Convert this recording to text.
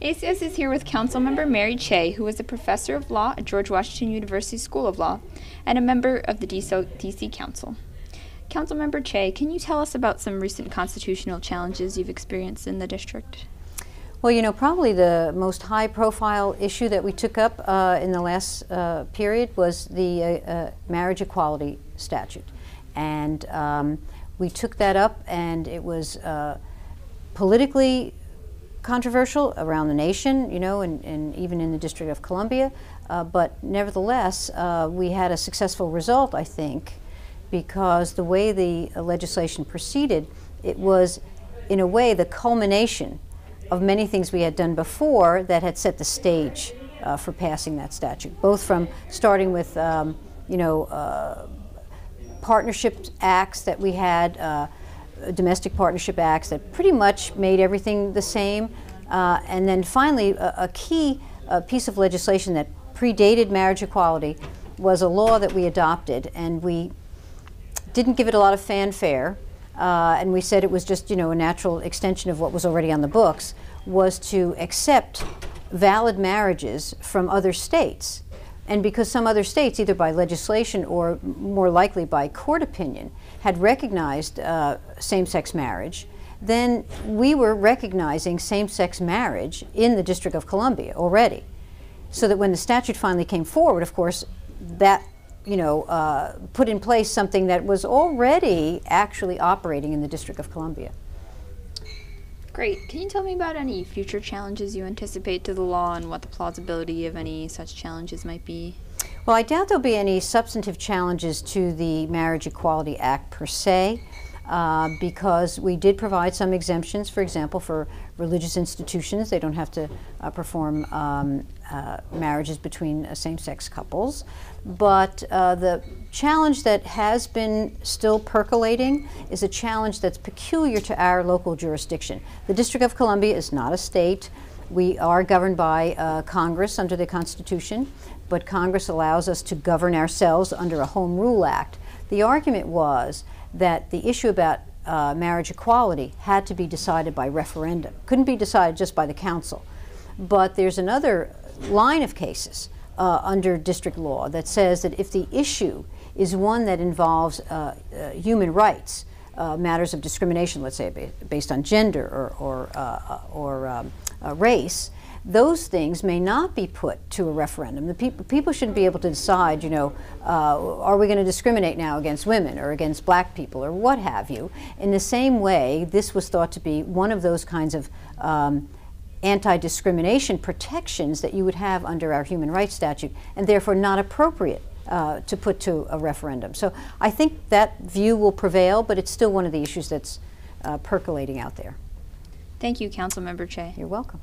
ACS is here with Councilmember Mary Cheh, who is a professor of law at George Washington University School of Law and a member of the DC Council. Councilmember Cheh, can you tell us about some recent constitutional challenges you've experienced in the district? Well, you know, probably the most high-profile issue that we took up in the last period was the marriage equality statute. And we took that up, and it was politically controversial around the nation, you know, and even in the District of Columbia. But nevertheless, we had a successful result, I think, because the way the legislation proceeded, it was, in a way, the culmination of many things we had done before that had set the stage for passing that statute, both from starting with, partnership acts that we had, domestic partnership acts that pretty much made everything the same, and then finally a key piece of legislation that predated marriage equality was a law that we adopted, and we didn't give it a lot of fanfare, and we said it was just, you know, a natural extension of what was already on the books, was to accept valid marriages from other states. And because some other states, either by legislation or more likely by court opinion, had recognized same-sex marriage, then we were recognizing same-sex marriage in the District of Columbia already. So that when the statute finally came forward, of course, that, you know, put in place something that was already actually operating in the District of Columbia. Great. Can you tell me about any future challenges you anticipate to the law and what the plausibility of any such challenges might be? Well, I doubt there'll be any substantive challenges to the Marriage Equality Act per se, because we did provide some exemptions, for example, for religious institutions. They don't have to perform marriages between same-sex couples. But the challenge that has been still percolating is a challenge that's peculiar to our local jurisdiction. The District of Columbia is not a state. We are governed by Congress under the Constitution, but Congress allows us to govern ourselves under a Home Rule Act. The argument was that the issue about marriage equality had to be decided by referendum. Couldn't be decided just by the council. But there's another line of cases under district law that says that if the issue is one that involves human rights, matters of discrimination, let's say based on gender or race, those things may not be put to a referendum. The people shouldn't be able to decide, you know, are we going to discriminate now against women or against black people or what have you. In the same way, this was thought to be one of those kinds of anti-discrimination protections that you would have under our human rights statute, and therefore not appropriate to put to a referendum. So I think that view will prevail, but it's still one of the issues that's percolating out there. Thank you, Councilmember Cheh. You're welcome.